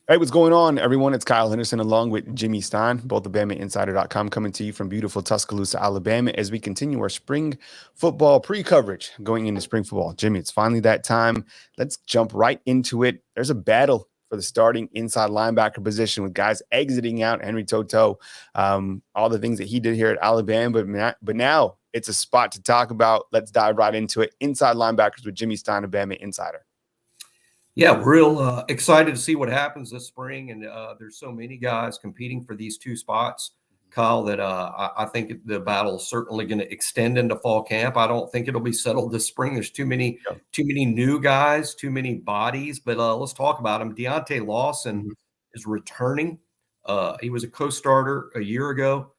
Hey, what's going on, everyone? It's Kyle Henderson along with Jimmy Stein, both of BamaInsider.com, coming to you from beautiful Tuscaloosa, Alabama, as we continue our spring football pre-coverage going into spring football. Jimmy, it's finally that time. Let's jump right into it. There's a battle for the starting inside linebacker position with guys exiting out. Henry Toto, all the things that he did here at Alabama, but now it's a spot to talk about. Let's dive right into it. Inside linebackers with Jimmy Stein of Bama Insider. Yeah, real excited to see what happens this spring. And there's so many guys competing for these two spots, Kyle, that I think the battle is certainly going to extend into fall camp. I don't think it'll be settled this spring. There's too many new guys, too many bodies. But let's talk about him. Deontae Lawson is returning. He was a co-starter a year ago.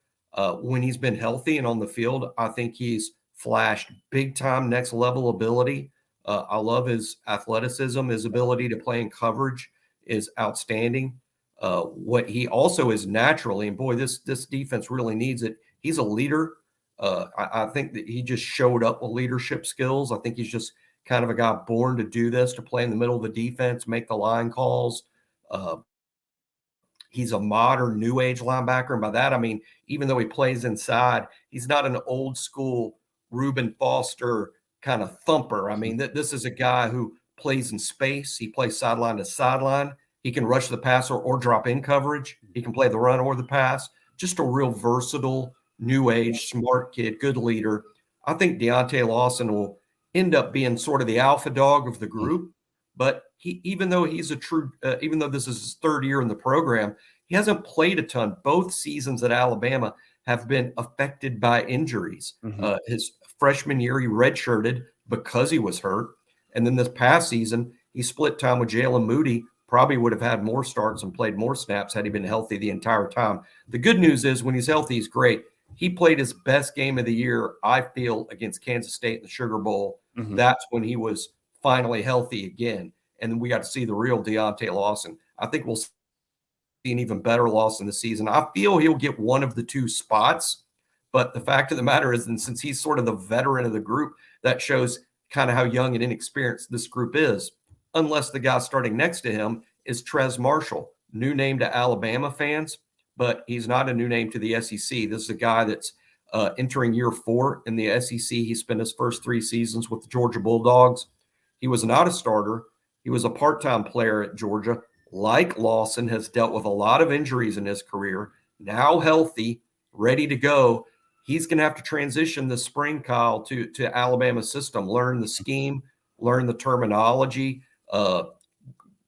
When he's been healthy and on the field, I think he's flashed big-time next level ability. I love his athleticism. His ability to play in coverage is outstanding. What he also is naturally, and boy, this defense really needs it. He's a leader. I think that he just showed up with leadership skills. I think he's just kind of a guy born to do this, to play in the middle of the defense, make the line calls. He's a modern new age linebacker. And by that, I mean, even though he plays inside, he's not an old school Reuben Foster kind of thumper. I mean, this is a guy who plays in space. He plays sideline to sideline. He can rush the passer or drop in coverage. He can play the run or the pass. Just a real versatile, new age, smart kid, good leader. I think Deontae Lawson will end up being sort of the alpha dog of the group. But even though he's even though this is his third year in the program, he hasn't played a ton. Both seasons at Alabama have been affected by injuries. His freshman year, he redshirted because he was hurt. And then this past season, he split time with Jalen Moody, probably would have had more starts and played more snaps had he been healthy the entire time. The good news is when he's healthy, he's great. He played his best game of the year, I feel, against Kansas State in the Sugar Bowl. That's when he was finally healthy again. And then we got to see the real Deontae Lawson. I think we'll see an even better Lawson this season. I feel he'll get one of the two spots. But the fact of the matter is, and since he's sort of the veteran of the group, that shows kind of how young and inexperienced this group is, unless the guy starting next to him is Trez Marshall, new name to Alabama fans, but he's not a new name to the SEC. This is a guy that's entering year 4 in the SEC. He spent his first 3 seasons with the Georgia Bulldogs. He was not a starter. He was a part-time player at Georgia. Like Lawson, has dealt with a lot of injuries in his career, now healthy, ready to go. He's going to have to transition this spring, Kyle, to Alabama's system, learn the scheme, learn the terminology,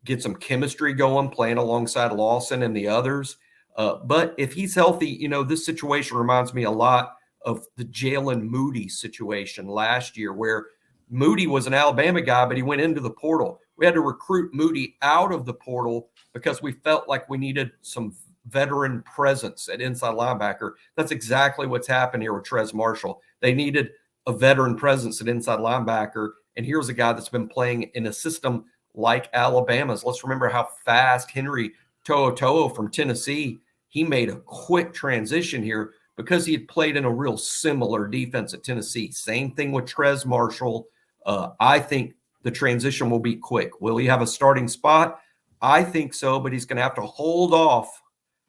get some chemistry going, playing alongside Lawson and the others. But if he's healthy, this situation reminds me a lot of the Jalen Moody situation last year, where Moody was an Alabama guy, but he went into the portal. We had to recruit Moody out of the portal because we felt like we needed some veteran presence at inside linebacker. That's exactly what's happened here with Trez Marshall. They needed a veteran presence at inside linebacker, and here's a guy that's been playing in a system like Alabama's. Let's remember how fast Henry To'oTo'o from Tennessee, he made a quick transition here because he had played in a real similar defense at Tennessee. Same thing with Trez Marshall. I think the transition will be quick. Will he have a starting spot? I think so, but he's going to have to hold off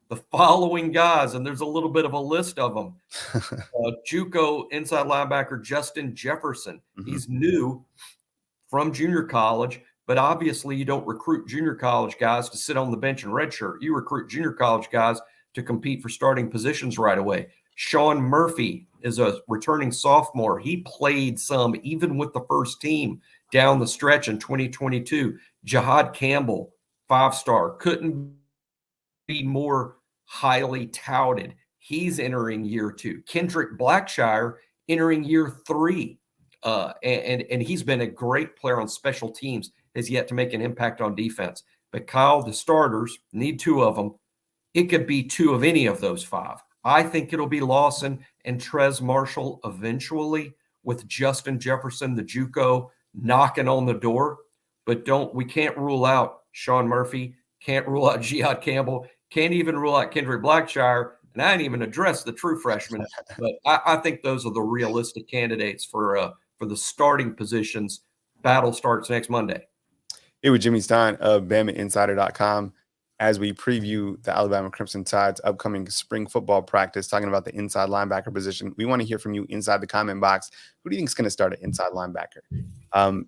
the following guys, and there's a little bit of a list of them. JUCO inside linebacker Justin Jefferson. He's new from junior college, but obviously you don't recruit junior college guys to sit on the bench and redshirt. You recruit junior college guys to compete for starting positions right away. Sean Murphy is a returning sophomore. He played some even with the first team down the stretch in 2022. Jahad Campbell, 5-star, couldn't be more highly touted. He's entering year 2. Kendrick Blackshire entering year 3. And he's been a great player on special teams, has yet to make an impact on defense. But Kyle, the starters need 2 of them. It could be 2 of any of those 5. I think it'll be Lawson and Trez Marshall eventually, with Justin Jefferson, the JUCO, knocking on the door. But we can't rule out Sean Murphy, can't rule out Jahad Campbell, can't even rule out Kendrick Blackshire, and I didn't even address the true freshmen. But I think those are the realistic candidates for the starting positions. Battle starts next Monday. It was Jimmy Stein of BamaInsider.com. as we preview the Alabama Crimson Tide's upcoming spring football practice, talking about the inside linebacker position. We want to hear from you inside the comment box. Who do you think is going to start at inside linebacker?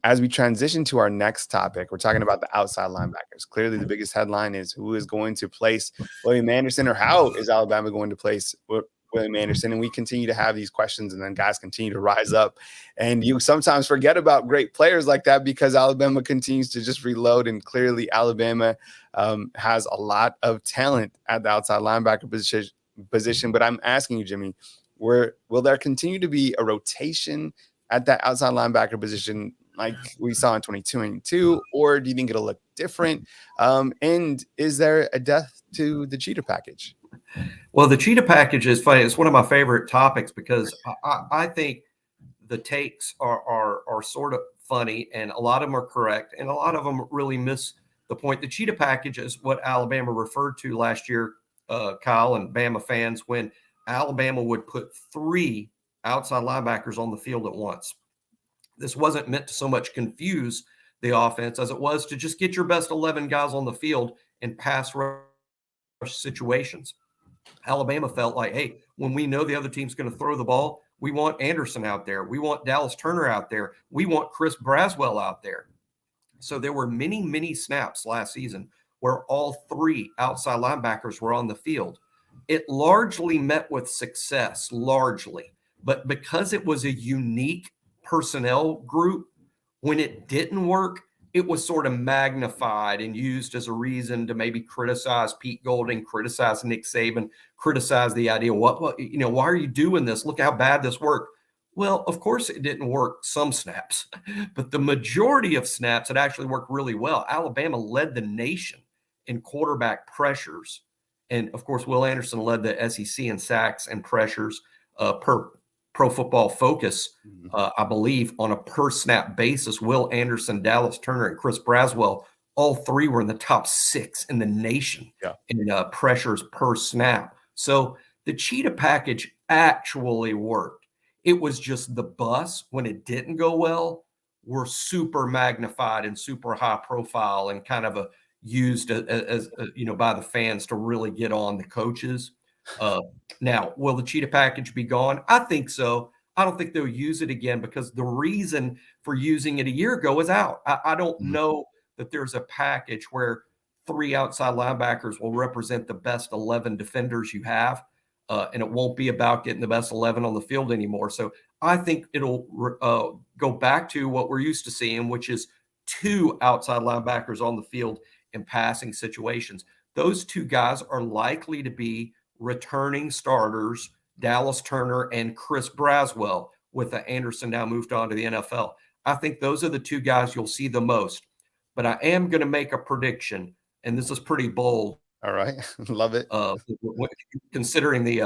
As we transition to our next topic, we're talking about the outside linebackers. Clearly, the biggest headline is who is going to place William Anderson, or how is Alabama going to place William Anderson? And we continue to have these questions, and then guys continue to rise up. And you sometimes forget about great players like that because Alabama continues to just reload. And clearly, Alabama has a lot of talent at the outside linebacker position. But I'm asking you, Jimmy, will there continue to be a rotation at that outside linebacker position like we saw in 2022, or do you think it'll look different? And is there a death to the cheetah package? Well, the cheetah package is funny. It's one of my favorite topics because I think the takes are sort of funny, and a lot of them are correct, and a lot of them really miss the point. The cheetah package is what Alabama referred to last year, Kyle and Bama fans, when Alabama would put 3 outside linebackers on the field at once. This wasn't meant to so much confuse the offense as it was to just get your best 11 guys on the field in pass rush situations. Alabama felt like, hey, when we know the other team's going to throw the ball, we want Anderson out there. We want Dallas Turner out there. We want Chris Braswell out there. So there were many, many snaps last season where all 3 outside linebackers were on the field. It largely met with success, largely. But because it was a unique personnel group, when it didn't work, it was sort of magnified and used as a reason to maybe criticize Pete Golding, criticize Nick Saban, criticize the idea, why are you doing this? Look how bad this worked. Well, of course it didn't work some snaps, but the majority of snaps, it actually worked really well. Alabama led the nation in quarterback pressures. And of course, Will Anderson led the SEC in sacks and pressures per Pro Football Focus, I believe, on a per snap basis. Will Anderson, Dallas Turner, and Chris Braswell, all 3 were in the top 6 in the nation in pressures per snap. So the cheetah package actually worked. It was just the bus, when it didn't go well, were super magnified and super high profile and kind of used as by the fans to really get on the coaches. Now, will the cheetah package be gone? I think so. I don't think they'll use it again because the reason for using it a year ago is out. I don't know that there's a package where 3 outside linebackers will represent the best 11 defenders you have, and it won't be about getting the best 11 on the field anymore. So I think it'll go back to what we're used to seeing, which is 2 outside linebackers on the field in passing situations. Those 2 guys are likely to be returning starters, Dallas Turner and Chris Braswell, with Anderson now moved on to the NFL. I think those are the 2 guys you'll see the most. But I am going to make a prediction, and this is pretty bold. All right, love it. Considering the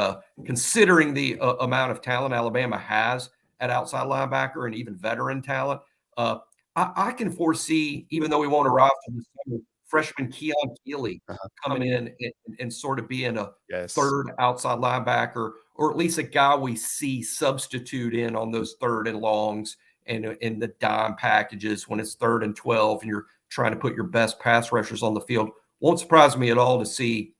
amount of talent Alabama has at outside linebacker and even veteran talent, I can foresee, even though we won't arrive to this summer, freshman Keon Keeley coming in and sort of being a third outside linebacker, or at least a guy we see substitute in on those 3rd and longs and in the dime packages when it's 3rd and 12 and you're trying to put your best pass rushers on the field. Won't surprise me at all to see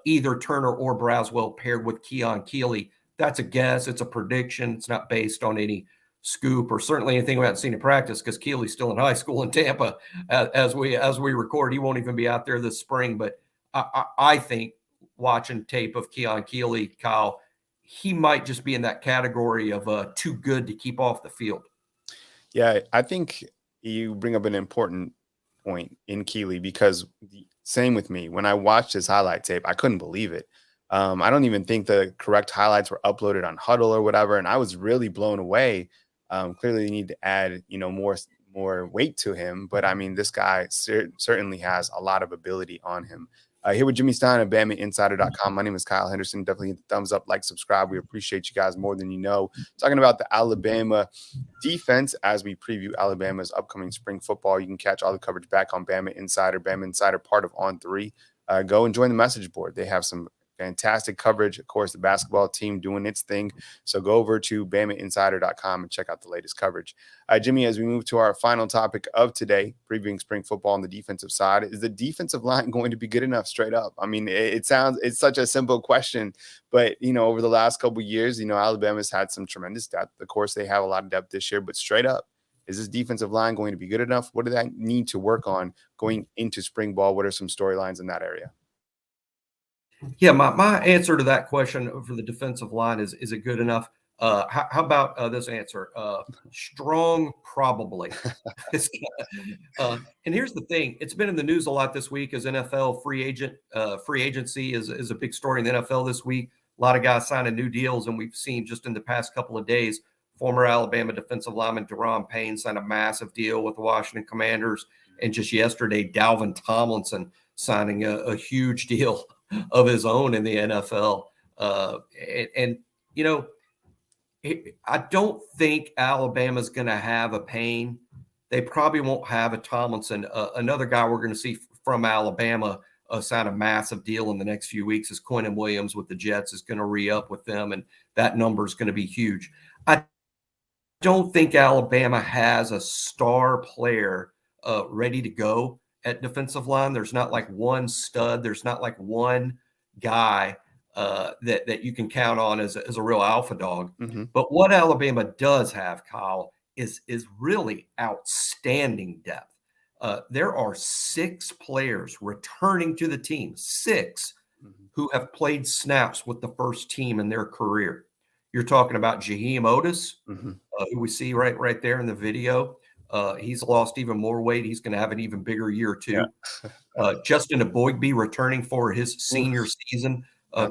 either Turner or Braswell paired with Keon Keeley. That's a guess. It's a prediction. It's not based on any scoop or certainly anything we haven't seen in practice, because Keeley's still in high school in Tampa as we record. He won't even be out there this spring. But I think, watching tape of Keon Keeley, Kyle, he might just be in that category of too good to keep off the field. Yeah, I think you bring up an important point in Keeley, because same with me. When I watched his highlight tape, I couldn't believe it. I don't even think the correct highlights were uploaded on Huddle or whatever, and I was really blown away. Clearly, you need to add, more weight to him. But I mean, this guy certainly has a lot of ability on him. Here with Jimmy Stein at BamaInsider.com. My name is Kyle Henderson. Definitely hit the thumbs up, like, subscribe. We appreciate you guys more than you know. Talking about the Alabama defense as we preview Alabama's upcoming spring football. You can catch all the coverage back on Bama Insider, part of On3. Go and join the message board. They have some Fantastic coverage. Of course, the basketball team doing its thing. So go over to BamaInsider.com and check out the latest coverage. Jimmy, as we move to our final topic of today, previewing spring football on the defensive side, is the defensive line going to be good enough straight up? I mean, it's such a simple question, but, over the last couple of years, Alabama's had some tremendous depth. Of course, they have a lot of depth this year, but straight up, is this defensive line going to be good enough? What do they need to work on going into spring ball? What are some storylines in that area? Yeah, my answer to that question for the defensive line is it good enough? How about this answer? Strong, probably. And here's the thing: it's been in the news a lot this week as NFL free agency is a big story in the NFL this week. A lot of guys signing new deals, and we've seen just in the past couple of days, former Alabama defensive lineman Deron Payne signed a massive deal with the Washington Commanders, and just yesterday, Dalvin Tomlinson signing a huge deal of his own in the NFL. I don't think Alabama's going to have a Payne. They probably won't have a Tomlinson. Another guy we're going to see from Alabama sign a massive deal in the next few weeks is Quinnen Williams with the Jets, is going to re-up with them, and that number is going to be huge. I don't think Alabama has a star player ready to go at defensive line. There's not like one stud. There's not like one guy that you can count on as a real alpha dog. Mm-hmm. But what Alabama does have, Kyle, is really outstanding depth. There are 6 players returning to the team, 6 who have played snaps with the first team in their career. You're talking about Jaheim Oatis, who we see right there in the video. He's lost even more weight. He's going to have an even bigger year too. Yeah. Justin Eboigbe returning for his senior season,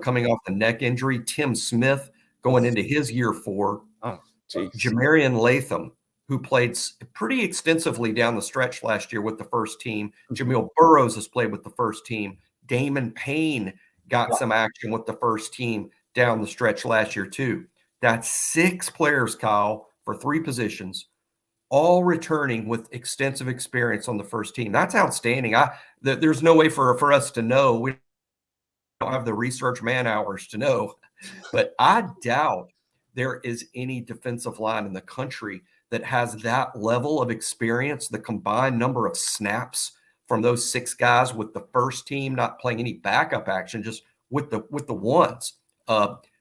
coming off the neck injury. Tim Smith going into his year 4. Jamarian Latham, who played pretty extensively down the stretch last year with the first team. Jamil Burroughs has played with the first team. Damon Payne got some action with the first team down the stretch last year too. That's 6 players, Kyle, for 3 positions, all returning with extensive experience on the first team. That's outstanding. There's no way for us to know. We don't have the research man hours to know, but I doubt there is any defensive line in the country that has that level of experience, the combined number of snaps from those 6 guys with the first team, not playing any backup action, just with the ones.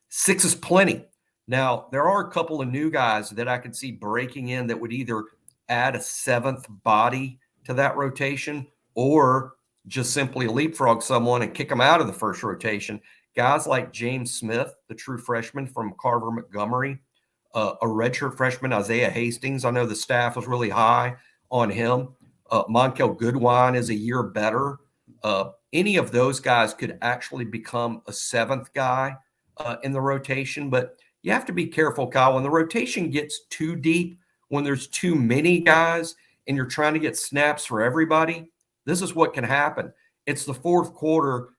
6 is plenty. Now, there are a couple of new guys that I could see breaking in that would either add a 7th body to that rotation or just simply leapfrog someone and kick them out of the first rotation. Guys like James Smith, the true freshman from Carver Montgomery, a redshirt freshman, Isaiah Hastings. I know the staff was really high on him. Monkel Goodwine is a year better. Any of those guys could actually become a 7th guy in the rotation, but you have to be careful, Kyle. When the rotation gets too deep, when there's too many guys and you're trying to get snaps for everybody, this is what can happen. It's the 4th quarter.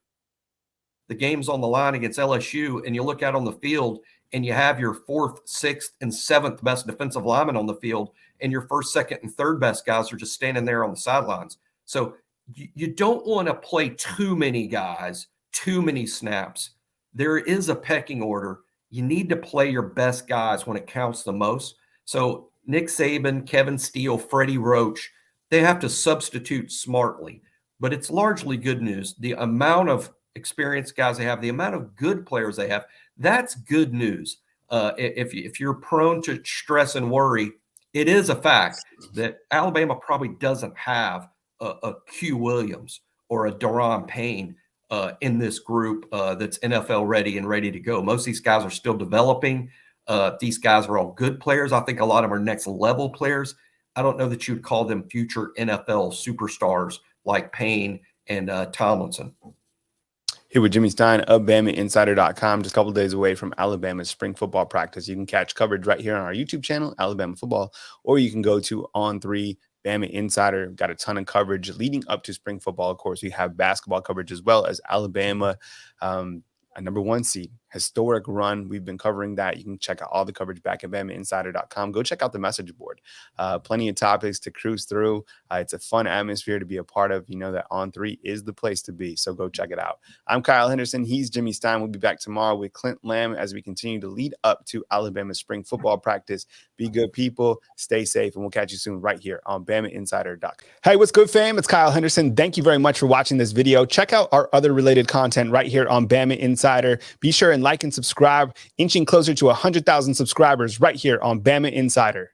The game's on the line against LSU, and you look out on the field and you have your 4th, 6th, and 7th best defensive linemen on the field, and your 1st, 2nd, and 3rd best guys are just standing there on the sidelines. So you don't want to play too many guys, too many snaps. There is a pecking order. You need to play your best guys when it counts the most. So Nick Saban, Kevin Steele, Freddie Roach, they have to substitute smartly. But it's largely good news. The amount of experienced guys they have, the amount of good players they have, that's good news. If you're prone to stress and worry, it is a fact that Alabama probably doesn't have a Q Williams or a Deron Payne in this group that's NFL ready and ready to go. Most of these guys are still developing. These guys are all good players. I think a lot of them are next level players. I don't know that you'd call them future NFL superstars like Payne and Tomlinson. Here with Jimmy Stein of BamaInsider.com, just a couple of days away from Alabama's spring football practice. You can catch coverage right here on our YouTube channel, Alabama Football, or you can go to On3 Bama Insider. Got a ton of coverage leading up to spring football. Of course, we have basketball coverage as well as Alabama, a number 1 seed, historic run. We've been covering that. You can check out all the coverage back at BamaInsider.com. Go check out the message board. Plenty of topics to cruise through. It's a fun atmosphere to be a part of. You know that On3 is the place to be, so go check it out. I'm Kyle Henderson. He's Jimmy Stein. We'll be back tomorrow with Clint Lamb as we continue to lead up to Alabama's spring football practice. Be good people, stay safe, and we'll catch you soon right here on BamaInsider.com. Hey, what's good, fam? It's Kyle Henderson. Thank you very much for watching this video. Check out our other related content right here on Bama Insider. Be sure and like and subscribe, inching closer to 100,000 subscribers right here on Bama Insider.